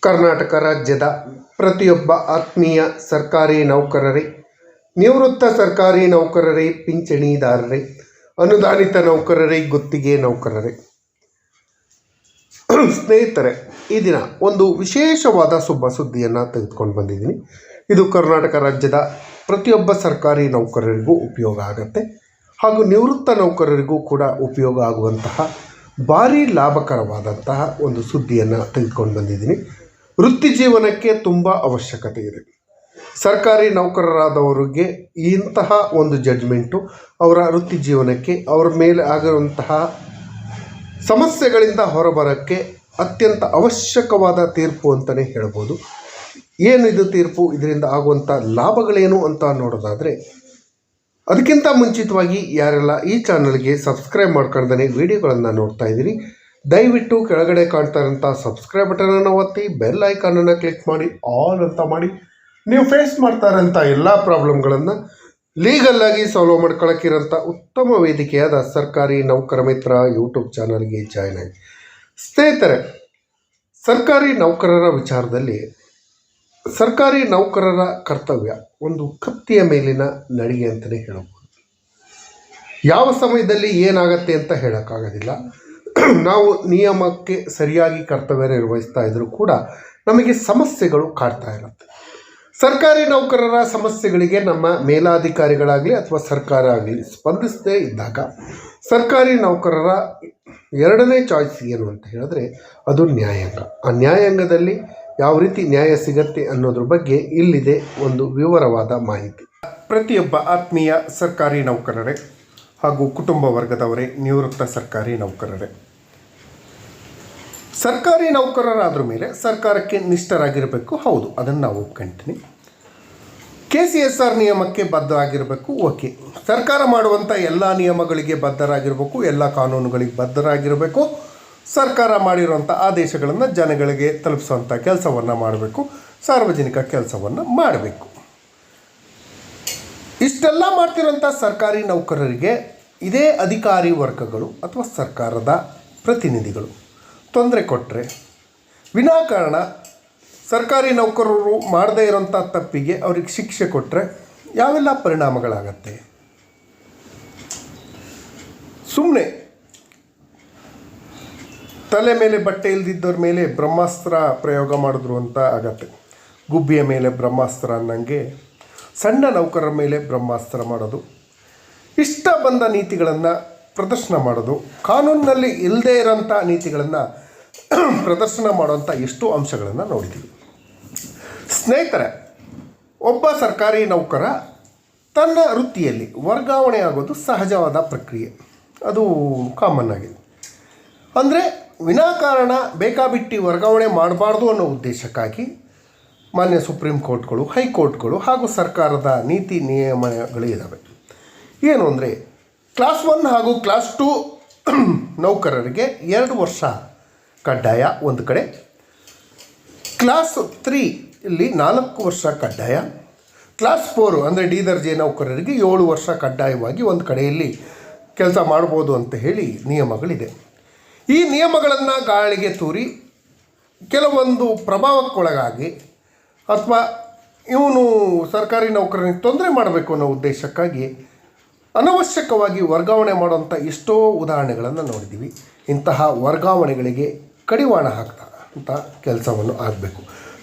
ಕರ್ನಾಟಕ ರಾಜ್ಯದ ಪ್ರತಿಯೊಬ್ಬ ಆತ್ಮೀಯ ಸರ್ಕಾರಿ ನೌಕರರೇ, ನಿವೃತ್ತ ಸರ್ಕಾರಿ ನೌಕರರೇ, ಪಿಂಚಣಿದಾರರೇ, ಅನುದಾನಿತ ನೌಕರರೇ, ಗುತ್ತಿಗೆ ನೌಕರರೇ, ಸ್ನೇಹಿತರೆ, ಈ ದಿನ ಒಂದು ವಿಶೇಷವಾದ ಶುಭ ಸುದ್ದಿಯನ್ನು ತೆಗೆದುಕೊಂಡು ಬಂದಿದ್ದೀನಿ. ಇದು ಕರ್ನಾಟಕ ರಾಜ್ಯದ ಪ್ರತಿಯೊಬ್ಬ ಸರ್ಕಾರಿ ನೌಕರರಿಗೂ ಉಪಯೋಗ ಆಗುತ್ತೆ ಹಾಗೂ ನಿವೃತ್ತ ನೌಕರರಿಗೂ ಕೂಡ ಉಪಯೋಗ ಆಗುವಂತಹ ಭಾರಿ ಲಾಭಕರವಾದಂತಹ ಒಂದು ಸುದ್ದಿಯನ್ನು ತೆಗೆದುಕೊಂಡು ಬಂದಿದ್ದೀನಿ. ವೃತ್ತಿ ಜೀವನಕ್ಕೆ ತುಂಬ ಅವಶ್ಯಕತೆ ಇದೆ. ಸರ್ಕಾರಿ ನೌಕರರಾದವರಿಗೆ ಇಂತಹ ಒಂದು ಜಡ್ಜ್ಮೆಂಟು ಅವರ ವೃತ್ತಿ ಜೀವನಕ್ಕೆ, ಅವರ ಮೇಲೆ ಆಗಿರುವಂತಹ ಸಮಸ್ಯೆಗಳಿಂದ ಹೊರಬರೋಕ್ಕೆ ಅತ್ಯಂತ ಅವಶ್ಯಕವಾದ ತೀರ್ಪು ಅಂತಲೇ ಹೇಳ್ಬೋದು. ಏನಿದು ತೀರ್ಪು, ಇದರಿಂದ ಆಗುವಂಥ ಲಾಭಗಳೇನು ಅಂತ ನೋಡೋದಾದರೆ, ಅದಕ್ಕಿಂತ ಮುಂಚಿತವಾಗಿ ಯಾರೆಲ್ಲ ಈ ಚಾನಲ್ಗೆ ಸಬ್ಸ್ಕ್ರೈಬ್ ಮಾಡ್ಕೊಳ್ದೇ ವಿಡಿಯೋಗಳನ್ನು ನೋಡ್ತಾ ಇದ್ದೀರಿ, ದಯವಿಟ್ಟು ಕೆಳಗಡೆ ಕಾಣ್ತಾ ಇರೋಂಥ ಸಬ್ಸ್ಕ್ರೈಬ್ ಬಟನನ್ನು ಒತ್ತಿ, ಬೆಲ್ ಐಕಾನನ್ನು ಕ್ಲಿಕ್ ಮಾಡಿ, ಆಲ್ ಅಂತ ಮಾಡಿ, ನೀವು ಫೇಸ್ ಮಾಡ್ತಾ ಇರೋಂಥ ಎಲ್ಲ ಪ್ರಾಬ್ಲಮ್ಗಳನ್ನು ಲೀಗಲ್ಲಾಗಿ ಸಾಲ್ವ್ ಮಾಡ್ಕೊಳ್ಳೋಕ್ಕಿರೋಂಥ ಉತ್ತಮ ವೇದಿಕೆಯಾದ ಸರ್ಕಾರಿ ನೌಕರ ಮಿತ್ರ ಯೂಟ್ಯೂಬ್ ಚಾನಲ್ಗೆ ಜಾಯ್ನ್ ಆಗಿ. ಸ್ನೇಹಿತರೆ, ಸರ್ಕಾರಿ ನೌಕರರ ವಿಚಾರದಲ್ಲಿ ಸರ್ಕಾರಿ ನೌಕರರ ಕರ್ತವ್ಯ ಒಂದು ಕತ್ತಿಯ ಮೇಲಿನ ನಡಿಗೆ ಅಂತಲೇ ಹೇಳಬಹುದು. ಯಾವ ಸಮಯದಲ್ಲಿ ಏನಾಗತ್ತೆ ಅಂತ ಹೇಳೋಕ್ಕಾಗೋದಿಲ್ಲ. ನಾವು ನಿಯಮಕ್ಕೆ ಸರಿಯಾಗಿ ಕರ್ತವ್ಯ ನಿರ್ವಹಿಸ್ತಾ ಇದ್ರೂ ಕೂಡ ನಮಗೆ ಸಮಸ್ಯೆಗಳು ಕಾಡ್ತಾ ಇರುತ್ತೆ. ಸರ್ಕಾರಿ ನೌಕರರ ಸಮಸ್ಯೆಗಳಿಗೆ ನಮ್ಮ ಮೇಲಾಧಿಕಾರಿಗಳಾಗಲಿ ಅಥವಾ ಸರ್ಕಾರ ಆಗಲಿ ಸ್ಪಂದಿಸದೇ ಇದ್ದಾಗ ಸರ್ಕಾರಿ ನೌಕರರ ಎರಡನೇ ಚಾಯ್ಸ್ ಏನು ಅಂತ ಹೇಳಿದ್ರೆ ಅದು ನ್ಯಾಯಾಂಗ. ಆ ನ್ಯಾಯಾಂಗದಲ್ಲಿ ಯಾವ ರೀತಿ ನ್ಯಾಯ ಸಿಗತ್ತೆ ಅನ್ನೋದ್ರ ಬಗ್ಗೆ ಇಲ್ಲಿದೆ ಒಂದು ವಿವರವಾದ ಮಾಹಿತಿ. ಪ್ರತಿಯೊಬ್ಬ ಆತ್ಮೀಯ ಸರ್ಕಾರಿ ನೌಕರರೇ ಹಾಗೂ ಕುಟುಂಬ ವರ್ಗದವರೇ, ನಿವೃತ್ತ ಸರ್ಕಾರಿ ನೌಕರರೇ, ಸರ್ಕಾರಿ ನೌಕರರಾದ್ರ ಮೇಲೆ ಸರ್ಕಾರಕ್ಕೆ ನಿಷ್ಠರಾಗಿರಬೇಕು. ಹೌದು, ಅದನ್ನು ನಾವು ಒಪ್ಕೊಂತೀನಿ. KCSR ನಿಯಮಕ್ಕೆ ಬದ್ಧರಾಗಿರಬೇಕು. ಓಕೆ, ಸರ್ಕಾರ ಮಾಡುವಂಥ ಎಲ್ಲ ನಿಯಮಗಳಿಗೆ ಬದ್ಧರಾಗಿರಬೇಕು, ಎಲ್ಲ ಕಾನೂನುಗಳಿಗೆ ಬದ್ಧರಾಗಿರಬೇಕು. ಸರ್ಕಾರ ಮಾಡಿರುವಂಥ ಆದೇಶಗಳನ್ನು ಜನಗಳಿಗೆ ತಲುಪಿಸುವಂಥ ಕೆಲಸವನ್ನು ಮಾಡಬೇಕು, ಸಾರ್ವಜನಿಕ ಕೆಲಸವನ್ನು ಮಾಡಬೇಕು. ಇಷ್ಟೆಲ್ಲ ಮಾಡ್ತಿರೋಂಥ ಸರ್ಕಾರಿ ನೌಕರರಿಗೆ ಇದೇ ಅಧಿಕಾರಿ ವರ್ಗಗಳು ಅಥವಾ ಸರ್ಕಾರದ ಪ್ರತಿನಿಧಿಗಳು ತೊಂದರೆ ಕೊಟ್ಟರೆ, ವಿನಾಕಾರಣ ಸರ್ಕಾರಿ ನೌಕರರು ಮಾಡದೇ ಇರೋಂಥ ತಪ್ಪಿಗೆ ಅವ್ರಿಗೆ ಶಿಕ್ಷೆ ಕೊಟ್ಟರೆ ಯಾವೆಲ್ಲ ಪರಿಣಾಮಗಳಾಗತ್ತೆ? ಸುಮ್ಮನೆ ತಲೆ ಮೇಲೆ ಬಟ್ಟೆ ಇಲ್ದಿದ್ದವ್ರ ಮೇಲೆ ಬ್ರಹ್ಮಾಸ್ತ್ರ ಪ್ರಯೋಗ ಮಾಡಿದ್ರು ಅಂತ ಆಗತ್ತೆ. ಗುಬ್ಬಿಯ ಮೇಲೆ ಬ್ರಹ್ಮಾಸ್ತ್ರ ಅನ್ನಂಗೆ ಸಣ್ಣ ನೌಕರರ ಮೇಲೆ ಬ್ರಹ್ಮಾಸ್ತ್ರ ಮಾಡೋದು, ಇಷ್ಟ ಬಂದ ನೀತಿಗಳನ್ನು ಪ್ರದರ್ಶನ ಮಾಡೋದು, ಕಾನೂನಿನಲ್ಲಿ ಇಲ್ಲದೇ ಇರೋಂಥ ನೀತಿಗಳನ್ನು ಪ್ರದರ್ಶನ ಮಾಡುವಂಥ ಎಷ್ಟೋ ಅಂಶಗಳನ್ನು ನೋಡಿದ್ದೀವಿ. ಸ್ನೇಹಿತರೆ, ಒಬ್ಬ ಸರ್ಕಾರಿ ನೌಕರ ತನ್ನ ವೃತ್ತಿಯಲ್ಲಿ ವರ್ಗಾವಣೆ ಆಗೋದು ಸಹಜವಾದ ಪ್ರಕ್ರಿಯೆ, ಅದು ಕಾಮನ್ ಆಗಿದೆ. ಅಂದರೆ ವಿನಾಕಾರಣ ಬೇಕಾಬಿಟ್ಟಿ ವರ್ಗಾವಣೆ ಮಾಡಬಾರ್ದು ಅನ್ನೋ ಉದ್ದೇಶಕ್ಕಾಗಿ ಮಾನ್ಯ ಸುಪ್ರೀಂ ಕೋರ್ಟ್ಗಳು, ಹೈಕೋರ್ಟ್ಗಳು ಹಾಗೂ ಸರ್ಕಾರದ ನೀತಿ ನಿಯಮಗಳು ಇದ್ದಾವೆ. ಏನು ಅಂದರೆ, ಕ್ಲಾಸ್ 1 ಹಾಗೂ ಕ್ಲಾಸ್ 2 ನೌಕರರಿಗೆ 2 ವರ್ಷ ಕಡ್ಡಾಯ ಒಂದು ಕಡೆ, ಕ್ಲಾಸ್ 3 ಇಲ್ಲಿ 4 ವರ್ಷ ಕಡ್ಡಾಯ, ಕ್ಲಾಸ್ 4 ಅಂದರೆ ಡಿ ದರ್ಜೆ ನೌಕರರಿಗೆ 7 ವರ್ಷ ಕಡ್ಡಾಯವಾಗಿ ಒಂದು ಕಡೆಯಲ್ಲಿ ಕೆಲಸ ಮಾಡ್ಬೋದು ಅಂತ ಹೇಳಿ ನಿಯಮಗಳಿದೆ. ಈ ನಿಯಮಗಳನ್ನು ಗಾಳಿಗೆ ತೂರಿ ಕೆಲವೊಂದು ಪ್ರಭಾವಕ್ಕೊಳಗಾಗಿ ಅಥವಾ ಇವನು ಸರ್ಕಾರಿ ನೌಕರನಿಗೆ ತೊಂದರೆ ಮಾಡಬೇಕು ಅನ್ನೋ ಉದ್ದೇಶಕ್ಕಾಗಿ ಅನವಶ್ಯಕವಾಗಿ ವರ್ಗಾವಣೆ ಮಾಡುವಂಥ ಎಷ್ಟೋ ಉದಾಹರಣೆಗಳನ್ನು ನೋಡಿದ್ದೀವಿ. ಇಂತಹ ವರ್ಗಾವಣೆಗಳಿಗೆ ಕಡಿವಾಣ ಹಾಕ್ತಾ ಕೆಲಸವನ್ನು ಆಗಬೇಕು.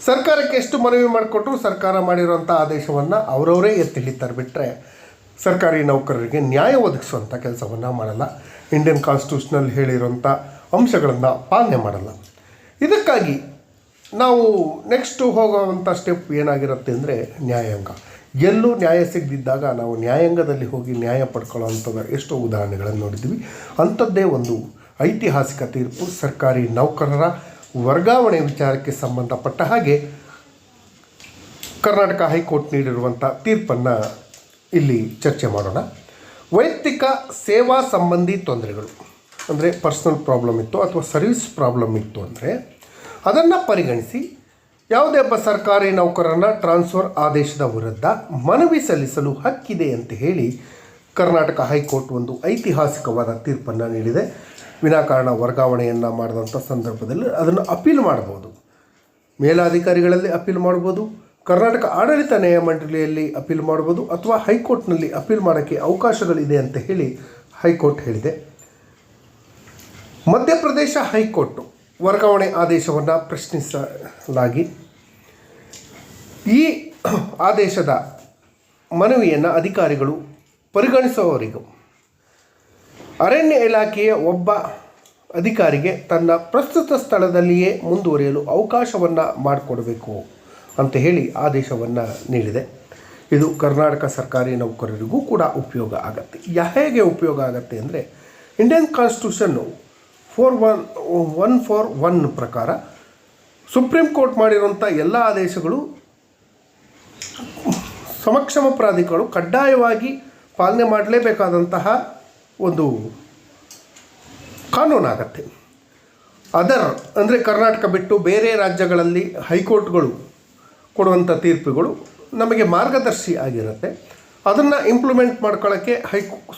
ಸರ್ಕಾರಕ್ಕೆ ಎಷ್ಟು ಮನವಿ ಮಾಡಿಕೊಟ್ರು ಸರ್ಕಾರ ಮಾಡಿರೋಂಥ ಆದೇಶವನ್ನು ಅವರವರೇ ಎತ್ತಿ ಹಿಡಿತಾರೆ ಬಿಟ್ಟರೆ ಸರ್ಕಾರಿ ನೌಕರರಿಗೆ ನ್ಯಾಯ ಒದಗಿಸುವಂಥ ಕೆಲಸವನ್ನು ಮಾಡಲ್ಲ. ಇಂಡಿಯನ್ ಕಾನ್ಸ್ಟಿಟ್ಯೂಷನಲ್ಲಿ ಹೇಳಿರೋಂಥ ಅಂಶಗಳನ್ನು ಪಾಲನೆ ಮಾಡಲ್ಲ. ಇದಕ್ಕಾಗಿ ನಾವು ನೆಕ್ಸ್ಟು ಹೋಗುವಂಥ ಸ್ಟೆಪ್ ಏನಾಗಿರುತ್ತೆ ಅಂದರೆ ನ್ಯಾಯಾಂಗ. ಎಲ್ಲೂ ನ್ಯಾಯ ಸಿಗದಿದ್ದಾಗ ನಾವು ನ್ಯಾಯಾಂಗದಲ್ಲಿ ಹೋಗಿ ನ್ಯಾಯ ಪಡ್ಕೊಳ್ಳೋವಂಥದ್ದು ಎಷ್ಟೋ ಉದಾಹರಣೆಗಳನ್ನು ನೋಡಿದ್ದೀವಿ. ಅಂಥದ್ದೇ ಒಂದು ಐತಿಹಾಸಿಕ ತೀರ್ಪು ಸರ್ಕಾರಿ ನೌಕರರ ವರ್ಗಾವಣೆ ವಿಚಾರಕ್ಕೆ ಸಂಬಂಧಪಟ್ಟ ಹಾಗೆ ಕರ್ನಾಟಕ ಹೈಕೋರ್ಟ್ ನೀಡಿರುವಂಥ ತೀರ್ಪನ್ನು ಇಲ್ಲಿ ಚರ್ಚೆ ಮಾಡೋಣ. ವೈಯಕ್ತಿಕ ಸೇವಾ ಸಂಬಂಧಿ ತೊಂದರೆಗಳು ಅಂದರೆ ಪರ್ಸನಲ್ ಪ್ರಾಬ್ಲಮ್ ಇತ್ತು ಅಥವಾ ಸರ್ವಿಸ್ ಪ್ರಾಬ್ಲಮ್ ಇತ್ತು ಅಂದರೆ ಅದನ್ನು ಪರಿಗಣಿಸಿ ಯಾವುದೇ ಒಬ್ಬ ಸರ್ಕಾರಿ ನೌಕರನ ಟ್ರಾನ್ಸ್ಫರ್ ಆದೇಶದ ವಿರುದ್ಧ ಮನವಿ ಸಲ್ಲಿಸಲು ಹಕ್ಕಿದೆ ಅಂತ ಹೇಳಿ ಕರ್ನಾಟಕ ಹೈಕೋರ್ಟ್ ಒಂದು ಐತಿಹಾಸಿಕವಾದ ತೀರ್ಪನ್ನು ನೀಡಿದೆ. ವಿನಾಕಾರಣ ವರ್ಗಾವಣೆಯನ್ನು ಮಾಡಿದಂಥ ಸಂದರ್ಭದಲ್ಲಿ ಅದನ್ನು ಅಪೀಲ್ ಮಾಡ್ಬೋದು. ಮೇಲಾಧಿಕಾರಿಗಳಲ್ಲಿ ಅಪೀಲ್ ಮಾಡ್ಬೋದು, ಕರ್ನಾಟಕ ಆಡಳಿತ ನ್ಯಾಯಮಂಡಳಿಯಲ್ಲಿ ಅಪೀಲ್ ಮಾಡ್ಬೋದು, ಅಥವಾ ಹೈಕೋರ್ಟ್ನಲ್ಲಿ ಅಪೀಲ್ ಮಾಡೋಕ್ಕೆ ಅವಕಾಶಗಳಿದೆ ಅಂತ ಹೇಳಿ ಹೈಕೋರ್ಟ್ ಹೇಳಿದೆ. ಮಧ್ಯಪ್ರದೇಶ ಹೈಕೋರ್ಟ್ ವರ್ಗಾವಣೆ ಆದೇಶವನ್ನು ಪ್ರಶ್ನಿಸಲಾಗಿ ಈ ಆದೇಶದ ಮನವಿಯನ್ನು ಅಧಿಕಾರಿಗಳು ಪರಿಗಣಿಸುವವರೆಗೂ ಅರಣ್ಯ ಇಲಾಖೆಯ ಒಬ್ಬ ಅಧಿಕಾರಿಗೆ ತನ್ನ ಪ್ರಸ್ತುತ ಸ್ಥಳದಲ್ಲಿಯೇ ಮುಂದುವರಿಯಲು ಅವಕಾಶವನ್ನು ಮಾಡಿಕೊಡಬೇಕು ಅಂತ ಹೇಳಿ ಆದೇಶವನ್ನು ನೀಡಿದೆ. ಇದು ಕರ್ನಾಟಕ ಸರ್ಕಾರಿ ನೌಕರರಿಗೂ ಕೂಡ ಉಪಯೋಗ ಆಗುತ್ತೆ. ಹೇಗೆ ಉಪಯೋಗ ಆಗುತ್ತೆ ಅಂದರೆ, ಇಂಡಿಯನ್ ಕಾನ್ಸ್ಟಿಟ್ಯೂಷನ್ನು 141 ಪ್ರಕಾರ ಸುಪ್ರೀಂ ಕೋರ್ಟ್ ಮಾಡಿರುವಂಥ ಎಲ್ಲ ಆದೇಶಗಳು ಸಮಕ್ಷಮ ಪ್ರಾಧಿಕಾರಗಳು ಕಡ್ಡಾಯವಾಗಿ ಪಾಲನೆ ಮಾಡಲೇಬೇಕಾದಂತಹ ಒಂದು ಕಾನೂನಾಗತ್ತೆ. ಅದರ್ ಅಂದರೆ ಕರ್ನಾಟಕ ಬಿಟ್ಟು ಬೇರೆ ರಾಜ್ಯಗಳಲ್ಲಿ ಹೈಕೋರ್ಟ್ಗಳು ಕೊಡುವಂಥ ತೀರ್ಪುಗಳು ನಮಗೆ ಮಾರ್ಗದರ್ಶಿ ಆಗಿರುತ್ತೆ. ಅದನ್ನು ಇಂಪ್ಲಿಮೆಂಟ್ ಮಾಡ್ಕೊಳ್ಳೋಕ್ಕೆ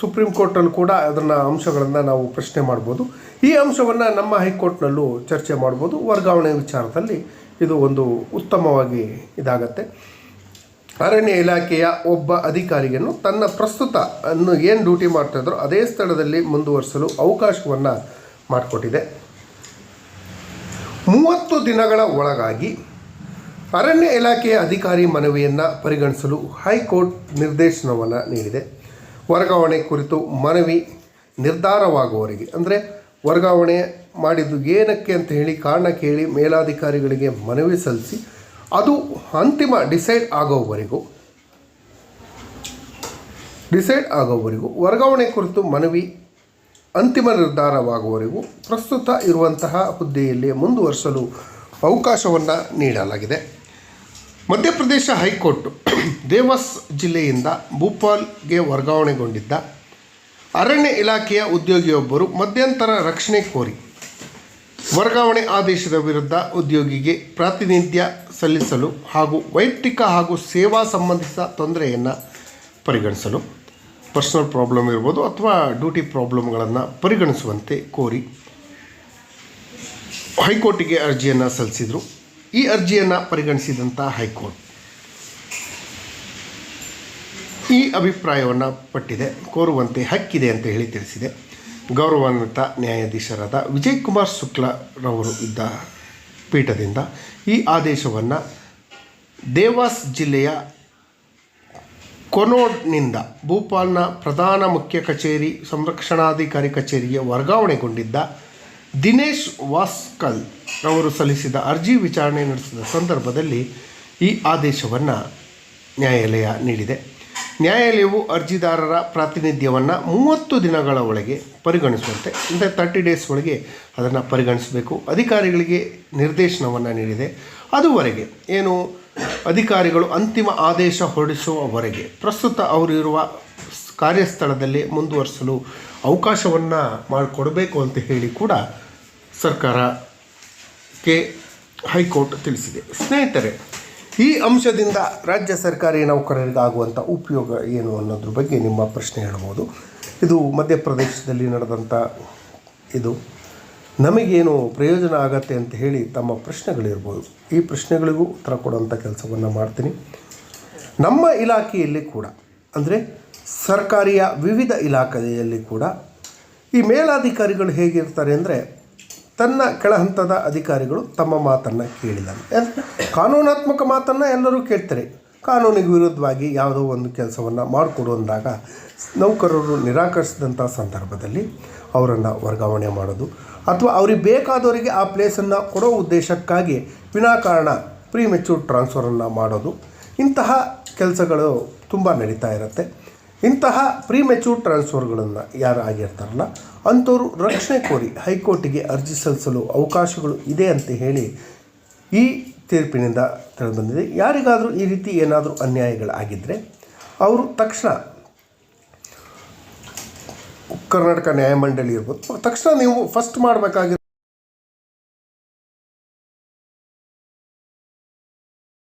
ಸುಪ್ರೀಂ ಕೋರ್ಟಲ್ಲೂ ಕೂಡ ಅದನ್ನು ಅಂಶಗಳನ್ನು ನಾವು ಪ್ರಶ್ನೆ ಮಾಡ್ಬೋದು. ಈ ಅಂಶವನ್ನು ನಮ್ಮ ಹೈಕೋರ್ಟ್ನಲ್ಲೂ ಚರ್ಚೆ ಮಾಡ್ಬೋದು. ವರ್ಗಾವಣೆ ವಿಚಾರದಲ್ಲಿ ಇದು ಒಂದು ಉತ್ತಮವಾಗಿ ಇದಾಗತ್ತೆ. ಅರಣ್ಯ ಇಲಾಖೆಯ ಒಬ್ಬ ಅಧಿಕಾರಿಯನ್ನು ತನ್ನ ಪ್ರಸ್ತುತ ಏನು ಡ್ಯೂಟಿ ಮಾಡ್ತಾಯಿದ್ರೋ ಅದೇ ಸ್ಥಳದಲ್ಲಿ ಮುಂದುವರಿಸಲು ಅವಕಾಶವನ್ನು ಮಾಡಿಕೊಟ್ಟಿದೆ. 30 ದಿನಗಳ ಒಳಗಾಗಿ ಅರಣ್ಯ ಇಲಾಖೆಯ ಅಧಿಕಾರಿ ಮನವಿಯನ್ನು ಪರಿಗಣಿಸಲು ಹೈಕೋರ್ಟ್ ನಿರ್ದೇಶನವನ್ನು ನೀಡಿದೆ. ವರ್ಗಾವಣೆ ಕುರಿತು ಮನವಿ ನಿರ್ಧಾರವಾಗುವವರೆಗೆ, ಅಂದರೆ ವರ್ಗಾವಣೆ ಮಾಡಿದ್ದು ಏನಕ್ಕೆ ಅಂತ ಹೇಳಿ ಕಾರಣ ಕೇಳಿ ಮೇಲಾಧಿಕಾರಿಗಳಿಗೆ ಮನವಿ ಸಲ್ಲಿಸಿ ಅದು ಅಂತಿಮ ಡಿಸೈಡ್ ಆಗೋವರೆಗೂ ವರ್ಗಾವಣೆ ಕುರಿತು ಮನವಿ ಅಂತಿಮ ನಿರ್ಧಾರವಾಗುವವರೆಗೂ ಪ್ರಸ್ತುತ ಇರುವಂತಹ ಹುದ್ದೆಯಲ್ಲಿ ಮುಂದುವರಿಸಲು ಅವಕಾಶವನ್ನು ನೀಡಲಾಗಿದೆ. ಮಧ್ಯಪ್ರದೇಶ ಹೈಕೋರ್ಟ್ ದೇವಾಸ್ ಜಿಲ್ಲೆಯಿಂದ ಭೂಪಾಲ್ಗೆ ವರ್ಗಾವಣೆಗೊಂಡಿದ್ದ ಅರಣ್ಯ ಇಲಾಖೆಯ ಉದ್ಯೋಗಿಯೊಬ್ಬರು ಮಧ್ಯಂತರ ರಕ್ಷಣೆ ಕೋರಿ ವರ್ಗಾವಣೆ ಆದೇಶದ ವಿರುದ್ಧ ಉದ್ಯೋಗಿಗೆ ಪ್ರಾತಿನಿಧ್ಯ ಸಲ್ಲಿಸಲು ಹಾಗೂ ವೈಯಕ್ತಿಕ ಹಾಗೂ ಸೇವಾ ಸಂಬಂಧಿತ ತೊಂದರೆಯನ್ನು ಪರಿಗಣಿಸಲು, ಪರ್ಸನಲ್ ಪ್ರಾಬ್ಲಮ್ ಇರ್ಬೋದು ಅಥವಾ ಡ್ಯೂಟಿ ಪ್ರಾಬ್ಲಮ್ಗಳನ್ನು ಪರಿಗಣಿಸುವಂತೆ ಕೋರಿ ಹೈಕೋರ್ಟಿಗೆ ಅರ್ಜಿಯನ್ನು ಸಲ್ಲಿಸಿದರು. ಈ ಅರ್ಜಿಯನ್ನು ಪರಿಗಣಿಸಿದಂಥ ಹೈಕೋರ್ಟ್ ಈ ಅಭಿಪ್ರಾಯವನ್ನು ಪಟ್ಟಿದೆ, ಕೋರುವಂತೆ ಹಕ್ಕಿದೆ ಅಂತ ಹೇಳಿ ತಿಳಿಸಿದೆ. ಗೌರವಾನ್ವಿತ ನ್ಯಾಯಾಧೀಶರಾದ ವಿಜಯ್ ಕುಮಾರ್ ಶುಕ್ಲರವರು ಇದ್ದ ಪೀಠದಿಂದ ಈ ಆದೇಶವನ್ನು ದೇವಾಸ್ ಜಿಲ್ಲೆಯ ಕೊನೋಡ್ನಿಂದ ಭೂಪಾಲ್ನ ಪ್ರಧಾನ ಮುಖ್ಯ ಕಚೇರಿ ಸಂರಕ್ಷಣಾಧಿಕಾರಿ ಕಚೇರಿಗೆ ವರ್ಗಾವಣೆಗೊಂಡಿದ್ದ ದಿನೇಶ್ ವಾಸ್ಕಲ್ ರವರು ಸಲ್ಲಿಸಿದ ಅರ್ಜಿ ವಿಚಾರಣೆ ನಡೆಸಿದ ಸಂದರ್ಭದಲ್ಲಿ ಈ ಆದೇಶವನ್ನು ನ್ಯಾಯಾಲಯ ನೀಡಿದೆ. ನ್ಯಾಯಾಲಯವು ಅರ್ಜಿದಾರರ ಪ್ರಾತಿನಿಧ್ಯವನ್ನು 30 ದಿನಗಳ ಒಳಗೆ ಪರಿಗಣಿಸುವಂತೆ, ಅಂದರೆ 30 ಡೇಸ್ ಒಳಗೆ ಅದನ್ನು ಪರಿಗಣಿಸಬೇಕು ಅಧಿಕಾರಿಗಳಿಗೆ ನಿರ್ದೇಶನವನ್ನು ನೀಡಿದೆ. ಅದುವರೆಗೆ ಏನು ಅಧಿಕಾರಿಗಳು ಅಂತಿಮ ಆದೇಶ ಹೊರಡಿಸುವವರೆಗೆ ಪ್ರಸ್ತುತ ಅವರು ಇರುವ ಕಾರ್ಯಸ್ಥಳದಲ್ಲಿ ಮುಂದುವರಿಸಲು ಅವಕಾಶವನ್ನು ಮಾಡಿಕೊಡಬೇಕು ಅಂತ ಹೇಳಿ ಕೂಡ ಸರ್ಕಾರಕ್ಕೆ ಹೈಕೋರ್ಟ್ ತಿಳಿಸಿದೆ. ಸ್ನೇಹಿತರೆ, ಈ ಅಂಶದಿಂದ ರಾಜ್ಯ ಸರ್ಕಾರಿ ನೌಕರರಿಗಾಗುವಂಥ ಉಪಯೋಗ ಏನು ಅನ್ನೋದ್ರ ಬಗ್ಗೆ ನಿಮ್ಮ ಪ್ರಶ್ನೆ ಹೇಳ್ಬೋದು. ಇದು ಮಧ್ಯಪ್ರದೇಶದಲ್ಲಿ ನಡೆದಂಥ ಇದು ನಮಗೇನು ಪ್ರಯೋಜನ ಆಗತ್ತೆ ಅಂತ ಹೇಳಿ ತಮ್ಮ ಪ್ರಶ್ನೆಗಳಿರ್ಬೋದು. ಈ ಪ್ರಶ್ನೆಗಳಿಗೂ ಉತ್ತರ ಕೊಡುವಂಥ ಕೆಲಸವನ್ನು ಮಾಡ್ತೀನಿ. ನಮ್ಮ ಇಲಾಖೆಯಲ್ಲಿ ಕೂಡ, ಅಂದರೆ ಸರ್ಕಾರಿಯ ವಿವಿಧ ಇಲಾಖೆಯಲ್ಲಿ ಕೂಡ ಈ ಮೇಲಾಧಿಕಾರಿಗಳು ಹೇಗಿರ್ತಾರೆ ಅಂದರೆ, ತನ್ನ ಕೆಳಹಂತದ ಅಧಿಕಾರಿಗಳು ತಮ್ಮ ಮಾತನ್ನು ಕೇಳಿಲ್ಲ, ಕಾನೂನಾತ್ಮಕ ಮಾತನ್ನು ಎಲ್ಲರೂ ಕೇಳ್ತಾರೆ. ಕಾನೂನಿಗೆ ವಿರುದ್ಧವಾಗಿ ಯಾವುದೋ ಒಂದು ಕೆಲಸವನ್ನು ಮಾಡಿಕೊಡು ಅಂದಾಗ ನೌಕರರು ನಿರಾಕರಿಸಿದಂಥ ಸಂದರ್ಭದಲ್ಲಿ ಅವರನ್ನು ವರ್ಗಾವಣೆ ಮಾಡೋದು, ಅಥವಾ ಅವ್ರಿಗೆ ಬೇಕಾದವರಿಗೆ ಆ ಪ್ಲೇಸನ್ನು ಕೊಡೋ ಉದ್ದೇಶಕ್ಕಾಗಿ ವಿನಾಕಾರಣ ಪ್ರೀಮೆಚ್ಯೂರ್ ಟ್ರಾನ್ಸ್ಫರನ್ನು ಮಾಡೋದು, ಇಂತಹ ಕೆಲಸಗಳು ತುಂಬ ನಡೀತಾ ಇರುತ್ತೆ. ಇಂತಹ ಪ್ರೀಮೆಚ್ಯೂರ್ ಟ್ರಾನ್ಸ್ಫರ್ಗಳನ್ನು ಯಾರು ಆಗಿರ್ತಾರಲ್ಲ ಅಂಥವರು ರಕ್ಷಣೆ ಕೋರಿ ಹೈಕೋರ್ಟಿಗೆ ಅರ್ಜಿ ಸಲ್ಲಿಸಲು ಅವಕಾಶಗಳು ಇದೆ ಅಂತ ಹೇಳಿ ಈ ತೀರ್ಪಿನಿಂದ ತಿಳಿದುಬಂದಿದೆ. ಯಾರಿಗಾದರೂ ಈ ರೀತಿ ಏನಾದರೂ ಅನ್ಯಾಯಗಳಾಗಿದ್ದರೆ ಅವರು ತಕ್ಷಣ ಕರ್ನಾಟಕ ನ್ಯಾಯಮಂಡಳಿ ಇರ್ಬೋದು, ತಕ್ಷಣ ನೀವು ಫಸ್ಟ್ ಮಾಡಬೇಕಾಗಿರೋ